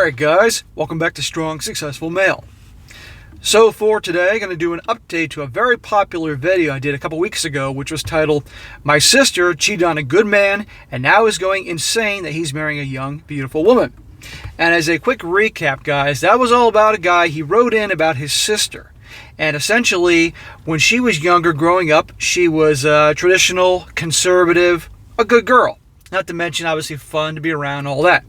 Alright guys, welcome back to Strong Successful Male. So for today, I'm going to do an update to a very popular video I did a couple weeks ago, which was titled, My Sister Cheated on a Good Man and Now is Going Insane That He's Marrying a Young, Beautiful Woman. And as a quick recap, guys, that was all about a guy. He wrote in about his sister. And essentially, when she was younger, growing up, she was traditional, conservative, a good girl. Not to mention, obviously, fun to be around, all that.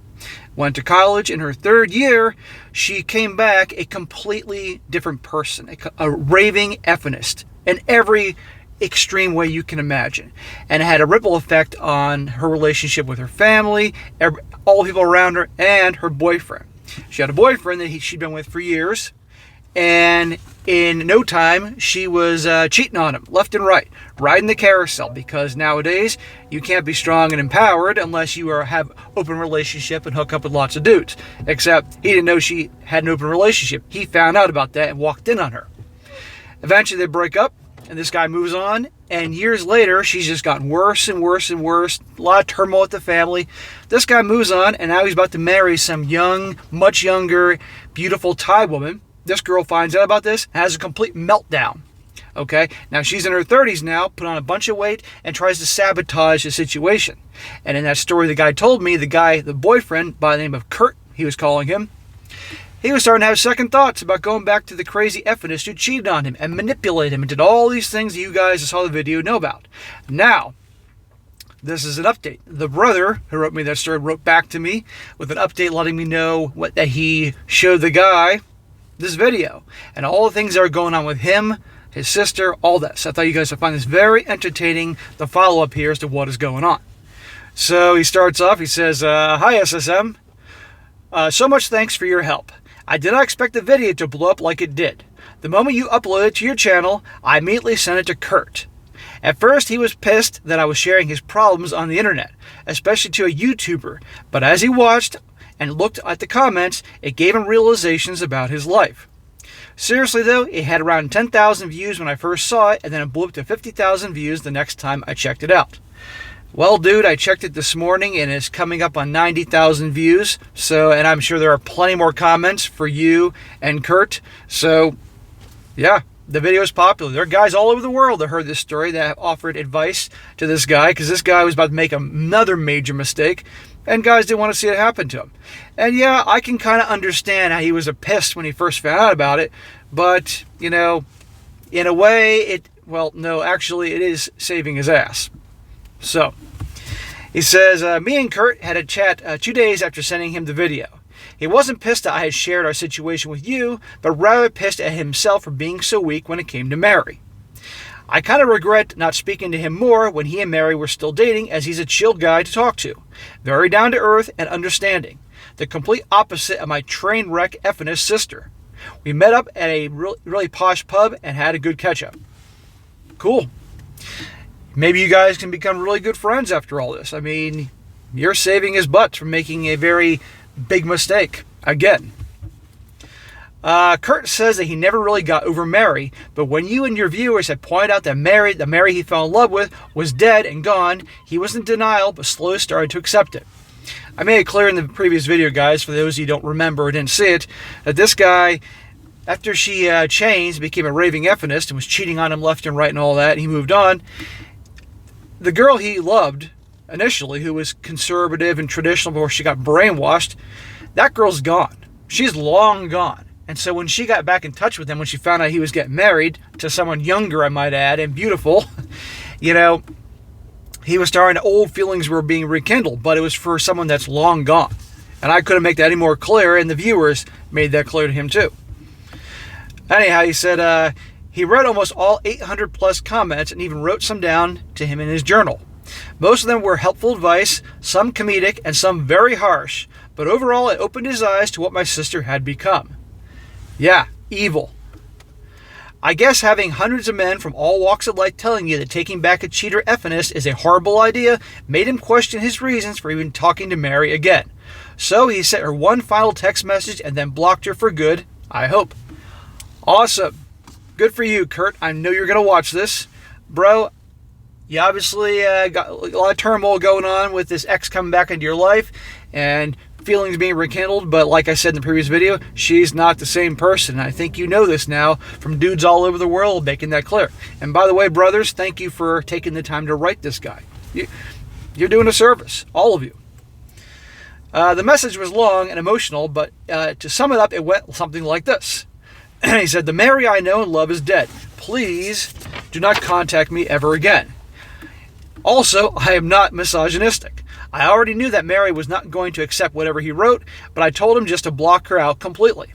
Went to college. In her third year, she came back a completely different person, a raving effeminist in every extreme way you can imagine. And it had a ripple effect on her relationship with her family, all the people around her, and her boyfriend. She had a boyfriend that she'd been with for years, and in no time, she was cheating on him left and right, riding the carousel, because nowadays you can't be strong and empowered unless you have open relationship and hook up with lots of dudes. Except he didn't know she had an open relationship. He found out about that and walked in on her. Eventually they break up, and this guy moves on, and years later she's just gotten worse and worse and worse. A lot of turmoil with the family. This guy moves on, and now he's about to marry some young, much younger, beautiful Thai woman. This girl finds out about this and has a complete meltdown. Okay, now she's in her 30s now, put on a bunch of weight, and tries to sabotage the situation. And in that story the guy told me, the boyfriend by the name of Kurt, he was calling him, he was starting to have second thoughts about going back to the crazy effeminist who cheated on him and manipulated him and did all these things that you guys that saw the video know about. Now, this is an update. The brother who wrote me that story wrote back to me with an update letting me know that he showed the guy this video and all the things that are going on with him, his sister, all that. So I thought you guys would find this very entertaining, the follow-up here as to what is going on. So he starts off, he says, Hi SSM, so much thanks for your help. I did not expect the video to blow up like it did. The moment you uploaded it to your channel, I immediately sent it to Kurt. At first, he was pissed that I was sharing his problems on the internet, especially to a YouTuber, but as he watched and looked at the comments, it gave him realizations about his life. Seriously though, it had around 10,000 views when I first saw it, and then it blew up to 50,000 views the next time I checked it out. Well, dude, I checked it this morning and it's coming up on 90,000 views. So, and I'm sure there are plenty more comments for you and Kurt. So, yeah, the video is popular. There are guys all over the world that heard this story that have offered advice to this guy, because this guy was about to make another major mistake, and guys didn't want to see it happen to him. And yeah, I can kind of understand how he was pissed when he first found out about it, but, you know, in a way, no, actually, it is saving his ass. So, he says, me and Kurt had a chat 2 days after sending him the video. He wasn't pissed that I had shared our situation with you, but rather pissed at himself for being so weak when it came to Mary. I kind of regret not speaking to him more when he and Mary were still dating, as he's a chill guy to talk to. Very down to earth and understanding. The complete opposite of my train wreck effeminist sister. We met up at a really posh pub and had a good catch up. Cool. Maybe you guys can become really good friends after all this. I mean, you're saving his butt from making a very big mistake. Again. Kurt says that he never really got over Mary, but when you and your viewers had pointed out that the Mary he fell in love with was dead and gone, he was in denial, but slowly started to accept it. I made it clear in the previous video, guys, for those of you who don't remember or didn't see it, that this guy, after she changed, became a raving effeminist and was cheating on him left and right and all that, and he moved on. The girl he loved initially, who was conservative and traditional before she got brainwashed, that girl's gone. She's long gone. And so when she got back in touch with him, when she found out he was getting married to someone younger, I might add, and beautiful, you know, he was starting, old feelings were being rekindled, but it was for someone that's long gone. And I couldn't make that any more clear, and the viewers made that clear to him too. Anyhow, he said he read almost all 800 plus comments and even wrote some down to him in his journal. Most of them were helpful advice, some comedic, and some very harsh, but overall it opened his eyes to what my sister had become. Yeah, evil. I guess having hundreds of men from all walks of life telling you that taking back a cheater effeminist is a horrible idea made him question his reasons for even talking to Mary again. So he sent her one final text message and then blocked her for good, I hope. Awesome. Good for you, Kurt. I know you're going to watch this. Bro, You obviously got a lot of turmoil going on with this ex coming back into your life and feelings being rekindled, but like I said in the previous video, she's not the same person. I think you know this now from dudes all over the world making that clear. And by the way, brothers, thank you for taking the time to write this guy. You're doing a service, all of you. The message was long and emotional, but to sum it up, it went something like this. He said, "The Mary I know and love is dead. Please do not contact me ever again. Also, I am not misogynistic. I already knew that Mary was not going to accept whatever he wrote, but I told him just to block her out completely.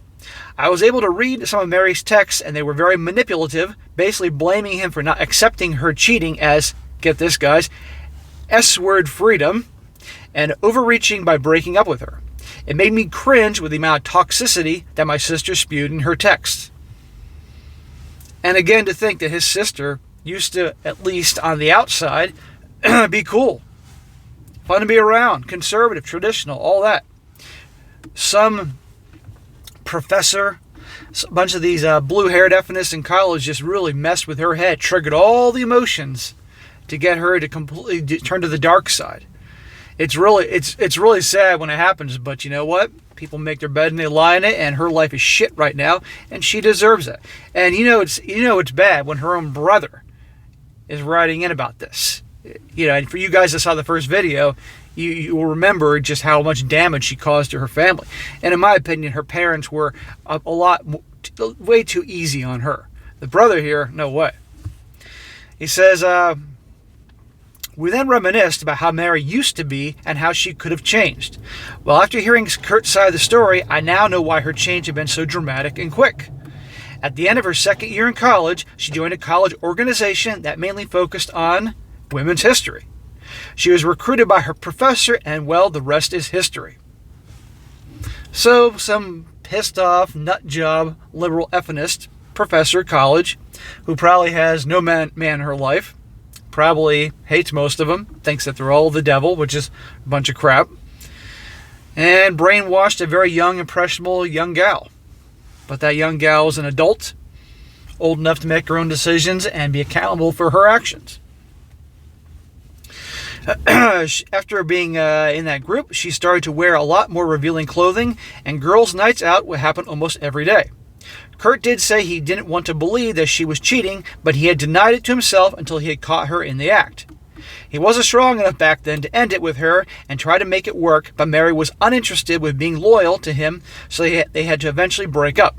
I was able to read some of Mary's texts, and they were very manipulative, basically blaming him for not accepting her cheating as, get this guys, S-word freedom, and overreaching by breaking up with her. It made me cringe with the amount of toxicity that my sister spewed in her texts." And again, to think that his sister used to, at least on the outside, be cool, fun to be around, conservative, traditional, all that. Some professor, a bunch of these blue-haired feminists in college just really messed with her head, triggered all the emotions to get her to completely turn to the dark side. It's really sad when it happens, but you know what? People make their bed and they lie in it, and her life is shit right now, and she deserves it. And it's bad when her own brother is writing in about this. And for you guys that saw the first video, you will remember just how much damage she caused to her family. And in my opinion, her parents were way too easy on her. The brother here, no way. He says, "We then reminisced about how Mary used to be and how she could have changed. Well, after hearing Kurt's side of the story, I now know why her change had been so dramatic and quick. At the end of her second year in college, she joined a college organization that mainly focused on women's history. She was recruited by her professor, and well, the rest is history." So, some pissed off, nut job, liberal feminist professor at college, who probably has no man in her life, probably hates most of them, thinks that they're all the devil, which is a bunch of crap, and brainwashed a very young, impressionable young gal. But that young gal is an adult, old enough to make her own decisions and be accountable for her actions. After being in that group, she started to wear a lot more revealing clothing, and girls' nights out would happen almost every day. Kurt did say he didn't want to believe that she was cheating, but he had denied it to himself until he had caught her in the act. He wasn't strong enough back then to end it with her and try to make it work, but Mary was uninterested with being loyal to him, so they had to eventually break up.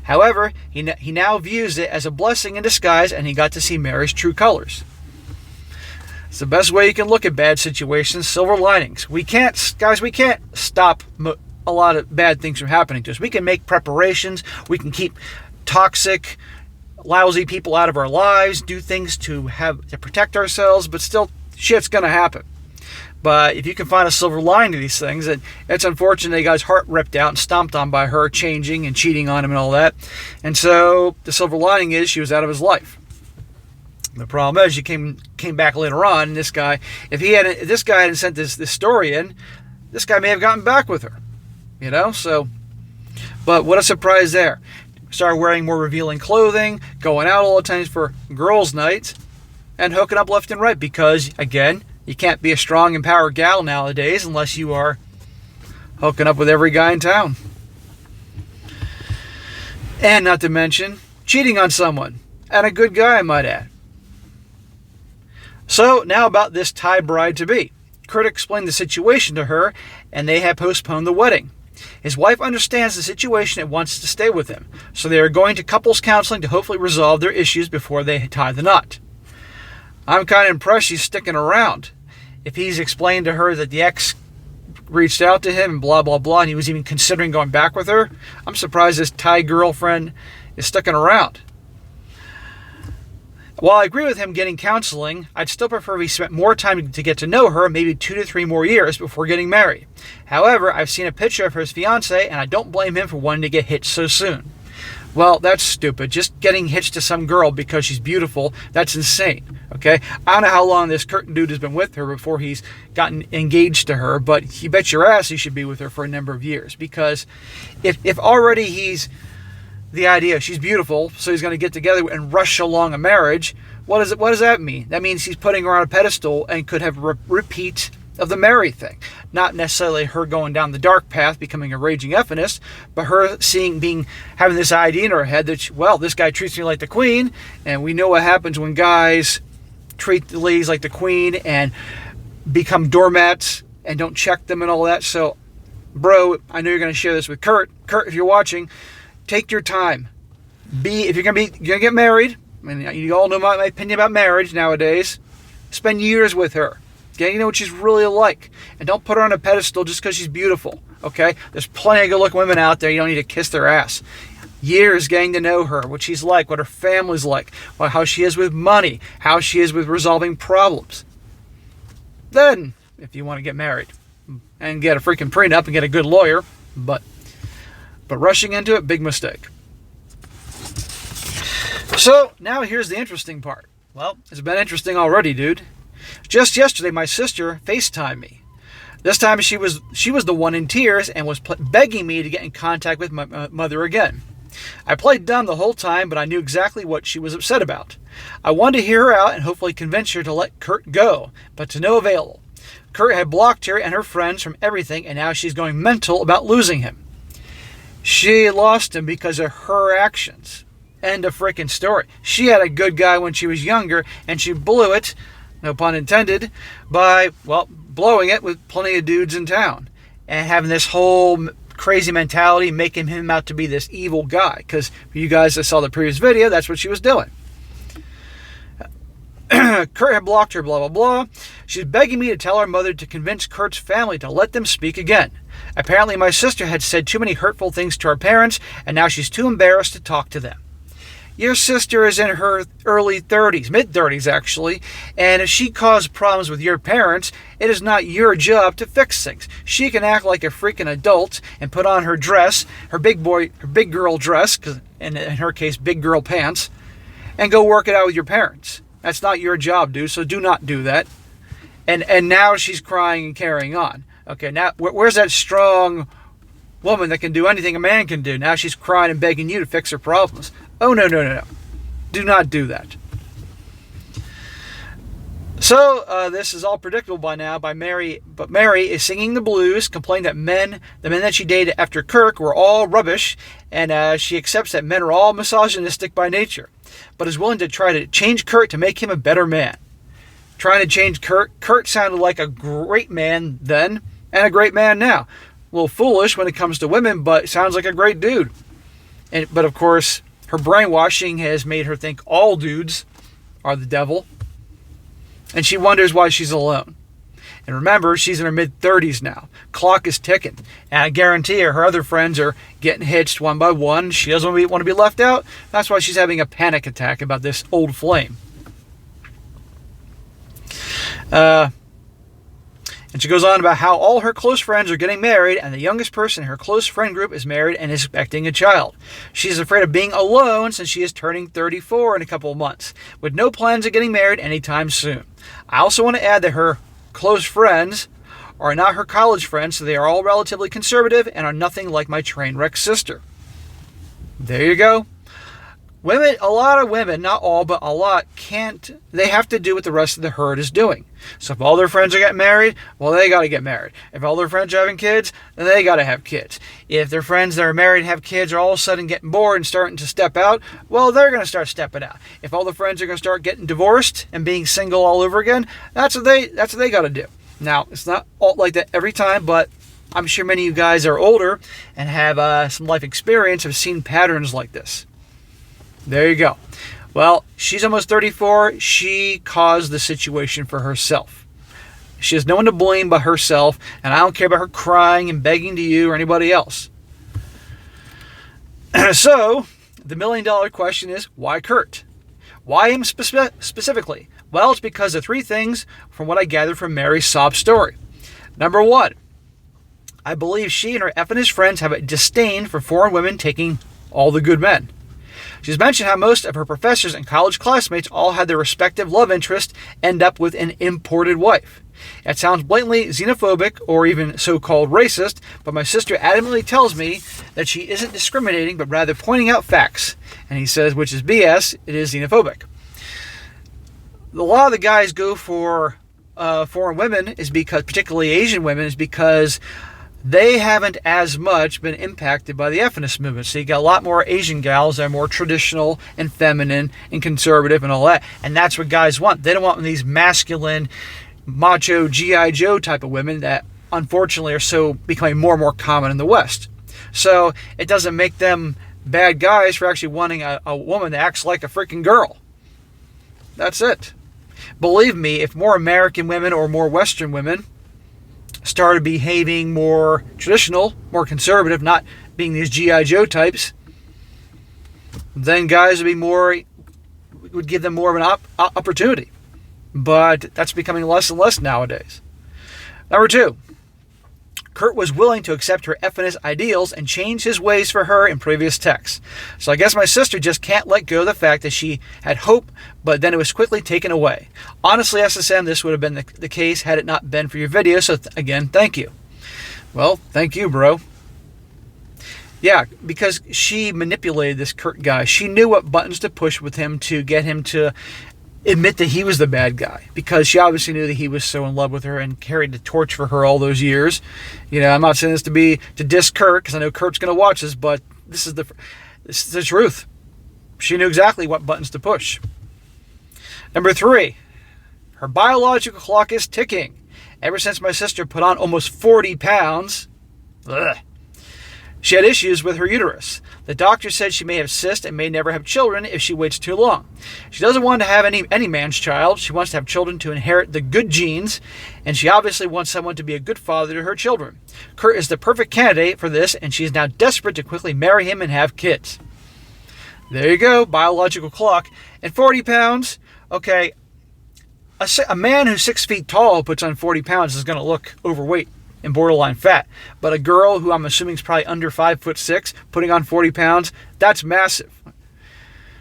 However, he now views it as a blessing in disguise, and he got to see Mary's true colors. It's the best way you can look at bad situations, silver linings. We can't stop a lot of bad things from happening to us. We can make preparations. We can keep toxic, lousy people out of our lives, do things to protect ourselves, but still, shit's going to happen. But if you can find a silver lining to these things, and it's unfortunate he got his heart ripped out and stomped on by her changing and cheating on him and all that. And so the silver lining is she was out of his life. The problem is, she came back later on, and this guy, if this guy hadn't sent this story in, this guy may have gotten back with her, So, but what a surprise there! Started wearing more revealing clothing, going out all the time for girls' nights, and hooking up left and right. Because again, you can't be a strong, empowered gal nowadays unless you are hooking up with every guy in town, and not to mention cheating on someone, and a good guy, I might add. So now about this Thai bride-to-be. Kurt explained the situation to her, and they have postponed the wedding. His wife understands the situation and wants to stay with him, so they are going to couples counseling to hopefully resolve their issues before they tie the knot. I'm kind of impressed she's sticking around. If he's explained to her that the ex reached out to him and blah, blah, blah, and he was even considering going back with her, I'm surprised this Thai girlfriend is sticking around. While I agree with him getting counseling, I'd still prefer if he spent more time to get to know her, maybe 2 to 3 more years before getting married. However, I've seen a picture of his fiancée, and I don't blame him for wanting to get hitched so soon. Well, that's stupid. Just getting hitched to some girl because she's beautiful, that's insane, okay? I don't know how long this Curtin dude has been with her before he's gotten engaged to her, but you bet your ass he should be with her for a number of years, because if already he's the idea she's beautiful, so he's going to get together and rush along a marriage, What does that mean? That means he's putting her on a pedestal and could have a repeat of the Mary thing. Not necessarily her going down the dark path, becoming a raging effeminist, but her having this idea in her head that, well, this guy treats me like the queen, and we know what happens when guys treat the ladies like the queen and become doormats and don't check them and all that. So, bro, I know you're going to share this with Kurt. Kurt, if you're watching, take your time. If you're going to get married, I mean, you all know my opinion about marriage nowadays. Spend years with her. Getting to know what she's really like. And don't put her on a pedestal just because she's beautiful. Okay? There's plenty of good-looking women out there. You don't need to kiss their ass. Years getting to know her, what she's like, what her family's like, how she is with money, how she is with resolving problems. Then, if you want to get married and get a freaking prenup and get a good lawyer, but rushing into it, big mistake. So, now here's the interesting part. Well, it's been interesting already, dude. Just yesterday, my sister FaceTimed me. This time, she was the one in tears and was begging me to get in contact with my mother again. I played dumb the whole time, but I knew exactly what she was upset about. I wanted to hear her out and hopefully convince her to let Kurt go, but to no avail. Kurt had blocked her and her friends from everything, and now she's going mental about losing him. She lost him because of her actions. End of freaking story. She had a good guy when she was younger, and she blew it, no pun intended, by, well, blowing it with plenty of dudes in town. And having this whole crazy mentality, making him out to be this evil guy. Because for you guys that saw the previous video, that's what she was doing. Kurt had blocked her, blah, blah, blah. She's begging me to tell her mother to convince Kurt's family to let them speak again. Apparently, my sister had said too many hurtful things to our parents, and now she's too embarrassed to talk to them. Your sister is in her early 30s, mid-30s actually, and if she caused problems with your parents, it is not your job to fix things. She can act like a freaking adult and put on her dress, her big girl dress, because in her case, big girl pants, and go work it out with your parents. That's not your job, dude, so do not do that. And now she's crying and carrying on. Okay, now where's that strong woman that can do anything a man can do? Now she's crying and begging you to fix her problems. Oh, no. Do not do that. So, this is all predictable by now by Mary, but Mary is singing the blues, complaining that the men that she dated after Kirk were all rubbish, and she accepts that men are all misogynistic by nature, but is willing to try to change Kurt to make him a better man. Trying to change Kurt. Kurt sounded like a great man then, and a great man now. A little foolish when it comes to women, but sounds like a great dude. But of course, her brainwashing has made her think all dudes are the devil. And she wonders why she's alone. And remember, she's in her mid-30s now. Clock is ticking. And I guarantee her other friends are getting hitched one by one. She doesn't want to be left out. That's why she's having a panic attack about this old flame. And she goes on about how all her close friends are getting married, and the youngest person in her close friend group is married and is expecting a child. She's afraid of being alone since she is turning 34 in a couple of months, with no plans of getting married anytime soon. I also want to add that her close friends are not her college friends, so they are all relatively conservative and are nothing like my train wreck sister. There you go. Women, a lot of women, not all, but a lot, they have to do what the rest of the herd is doing. So if all their friends are getting married, well, they got to get married. If all their friends are having kids, then they got to have kids. If their friends that are married and have kids are all of a sudden getting bored and starting to step out, well, they're going to start stepping out. If all the friends are going to start getting divorced and being single all over again, that's what they got to do. Now, it's not all like that every time, but I'm sure many of you guys are older and have some life experience, have seen patterns like this. There you go. Well, she's almost 34. She caused the situation for herself. She has no one to blame but herself, and I don't care about her crying and begging to you or anybody else. So, the million-dollar question is, why Kurt? Why him specifically? Well, it's because of three things from what I gathered from Mary's sob story. Number one, I believe she and her effing friends have a disdain for foreign women taking all the good men. She's mentioned how most of her professors and college classmates all had their respective love interest end up with an imported wife. It sounds blatantly xenophobic or even so-called racist, but my sister adamantly tells me that she isn't discriminating, but rather pointing out facts. And he says, which is BS, it is xenophobic. a lot of the guys go for foreign women is because, particularly Asian women, is because they haven't as much been impacted by the feminist movement. So you got a lot more Asian gals that are more traditional and feminine and conservative and all that. And that's what guys want. They don't want these masculine, macho G.I. Joe type of women that unfortunately are so becoming more and more common in the West. So it doesn't make them bad guys for actually wanting a woman that acts like a freaking girl. That's it. Believe me, if more American women or more Western women started behaving more traditional, more conservative, not being these G.I. Joe types, then guys would give them more of an opportunity. But that's becoming less and less nowadays. Number 2, Kurt was willing to accept her feminist ideals and change his ways for her in previous texts. So I guess my sister just can't let go of the fact that she had hope, but then it was quickly taken away. Honestly, SSM, this would have been the case had it not been for your video, so again, thank you. Well, thank you, bro. Yeah, because she manipulated this Kurt guy. She knew what buttons to push with him to get him to admit that he was the bad guy, because she obviously knew that he was so in love with her and carried the torch for her all those years. You know, I'm not saying this to diss Kurt, because I know Kurt's going to watch this, but this is the truth. She knew exactly what buttons to push. Number 3, her biological clock is ticking. Ever since my sister put on almost 40 pounds, she had issues with her uterus. The doctor said she may have cysts and may never have children if she waits too long. She doesn't want to have any man's child. She wants to have children to inherit the good genes, and she obviously wants someone to be a good father to her children. Kurt is the perfect candidate for this, and she is now desperate to quickly marry him and have kids. There you go, biological clock. And 40 pounds, okay, a man who's 6 feet tall puts on 40 pounds is going to look overweight and borderline fat. But a girl who I'm assuming is probably under 5'6", putting on 40 pounds, that's massive.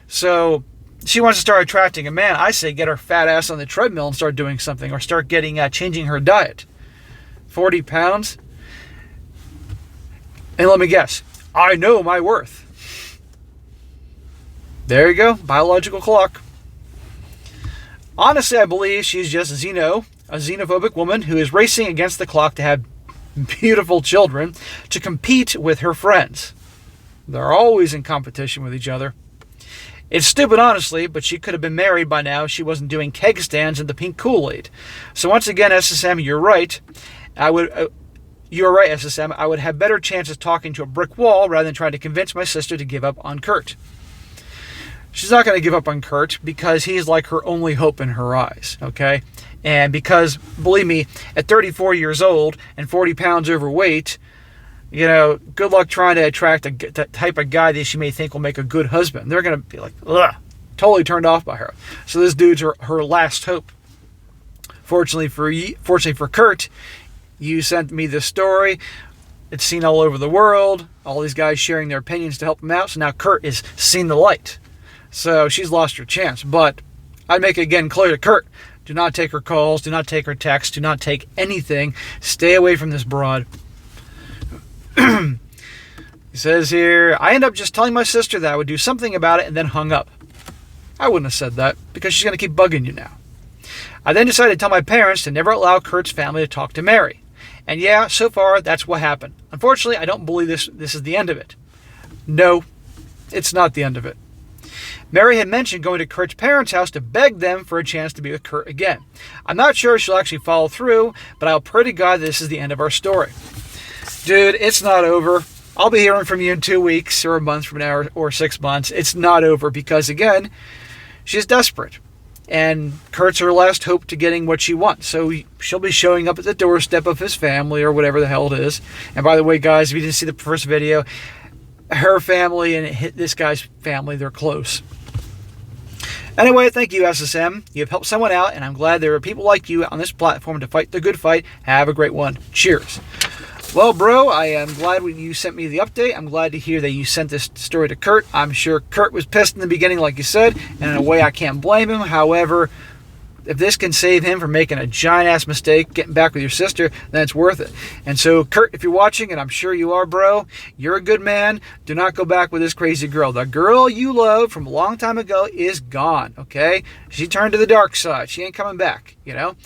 So she wants to start attracting a man. I say get her fat ass on the treadmill and start doing something, or start changing her diet. 40 pounds? And let me guess, I know my worth. There you go, biological clock. Honestly, I believe she's just a xenophobic woman who is racing against the clock to have beautiful children to compete with her friends. They're always in competition with each other. It's stupid, honestly, but she could have been married by now if she wasn't doing keg stands in the pink Kool-Aid. So once again, SSM, you're right. You're right, SSM. I would have better chances talking to a brick wall rather than trying to convince my sister to give up on Kurt. She's not going to give up on Kurt because he's like her only hope in her eyes, okay? And because, believe me, at 34 years old and 40 pounds overweight, you know, good luck trying to attract the type of guy that she may think will make a good husband. They're going to be like, ugh, totally turned off by her. So this dude's her last hope. Fortunately for Kurt, you sent me this story. It's seen all over the world. All these guys sharing their opinions to help him out. So now Kurt is seen the light. So she's lost her chance. But I'd make it again clear to Kurt, do not take her calls, do not take her texts, do not take anything. Stay away from this broad. He says here, I end up just telling my sister that I would do something about it and then hung up. I wouldn't have said that because she's going to keep bugging you now. I then decided to tell my parents to never allow Kurt's family to talk to Mary. And yeah, so far, that's what happened. Unfortunately, I don't believe this is the end of it. No, it's not the end of it. Mary had mentioned going to Kurt's parents' house to beg them for a chance to be with Kurt again. I'm not sure she'll actually follow through, but I'll pray to God this is the end of our story. Dude, it's not over. I'll be hearing from you in 2 weeks or a month from now or 6 months. It's not over because, again, she's desperate. And Kurt's her last hope to getting what she wants. So she'll be showing up at the doorstep of his family or whatever the hell it is. And by the way, guys, if you didn't see the first video, her family and this guy's family, they're close. Anyway, thank you, SSM. You have helped someone out, and I'm glad there are people like you on this platform to fight the good fight. Have a great one. Cheers. Well, bro, I am glad you sent me the update. I'm glad to hear that you sent this story to Kurt. I'm sure Kurt was pissed in the beginning, like you said, and in a way I can't blame him. However, if this can save him from making a giant-ass mistake, getting back with your sister, then it's worth it. And so, Kurt, if you're watching, and I'm sure you are, bro, you're a good man. Do not go back with this crazy girl. The girl you loved from a long time ago is gone, okay? She turned to the dark side. She ain't coming back, you know?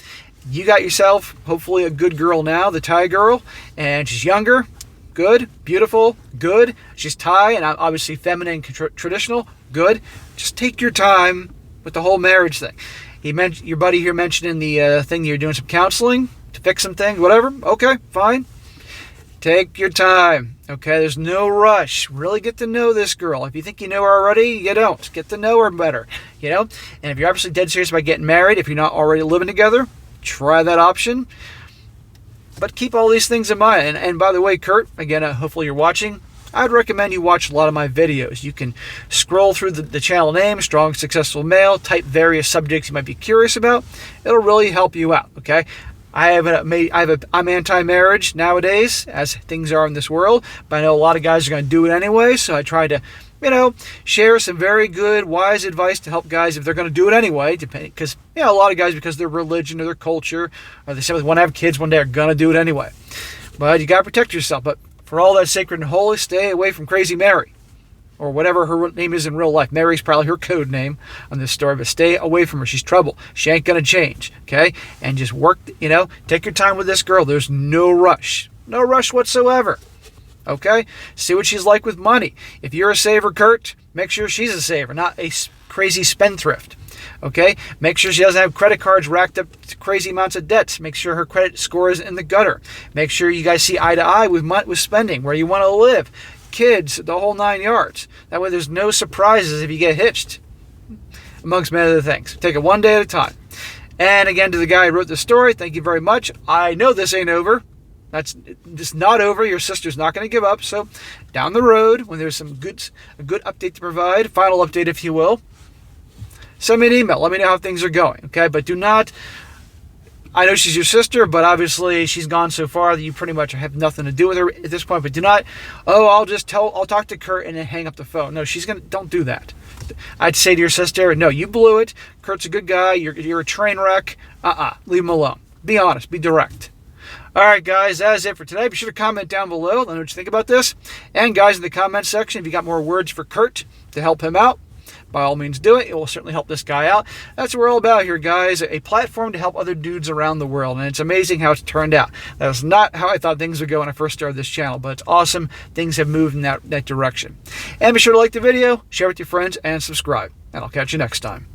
You got yourself, hopefully, a good girl now, the Thai girl, and she's younger. Good, beautiful, good. She's Thai and obviously feminine, traditional, good. Just take your time with the whole marriage thing. He mentioned your buddy here mentioned in the thing you're doing some counseling to fix some things, whatever. Okay, fine. Take your time. Okay, there's no rush. Really get to know this girl. If you think you know her already, you don't. Get to know her better. You know, and if you're obviously dead serious about getting married, if you're not already living together, try that option. But keep all these things in mind. And by the way, Kurt, again, hopefully you're watching. I'd recommend you watch a lot of my videos. You can scroll through the channel name, Strong Successful Male, type various subjects you might be curious about. It'll really help you out, okay? I'm anti-marriage nowadays, as things are in this world, but I know a lot of guys are going to do it anyway, so I try to, share some very good, wise advice to help guys if they're going to do it anyway, because, a lot of guys, because their religion or their culture, or they simply want to have kids one day, are going to do it anyway. But you got to protect yourself. But for all that's sacred and holy, stay away from Crazy Mary, or whatever her name is in real life. Mary's probably her code name on this story, but stay away from her. She's trouble. She ain't going to change, okay? And just work, take your time with this girl. There's no rush. No rush whatsoever. Okay? See what she's like with money. If you're a saver, Kurt, make sure she's a saver, not a crazy spendthrift. Okay? Make sure she doesn't have credit cards racked up to crazy amounts of debts. Make sure her credit score is in the gutter. Make sure you guys see eye to eye with spending, where you want to live. Kids, the whole 9 yards. That way there's no surprises if you get hitched, amongst many other things. Take it one day at a time. And again, to the guy who wrote the story, thank you very much. I know this ain't over. It's not over. Your sister's not going to give up. So down the road, when there's a good update to provide, final update if you will, send me an email. Let me know how things are going. Okay, but do not. I know she's your sister, but obviously she's gone so far that you pretty much have nothing to do with her at this point. But do not. I'll talk to Kurt and then hang up the phone. No, don't do that. I'd say to your sister, no, you blew it. Kurt's a good guy. You're a train wreck. Leave him alone. Be honest. Be direct. All right, guys, that is it for today. Be sure to comment down below. Let me know what you think about this. And, guys, in the comment section, if you got more words for Kurt to help him out, by all means do it. It will certainly help this guy out. That's what we're all about here, guys. A platform to help other dudes around the world. And it's amazing how it's turned out. That was not how I thought things would go when I first started this channel, but it's awesome. Things have moved in that direction. And be sure to like the video, share with your friends, and subscribe. And I'll catch you next time.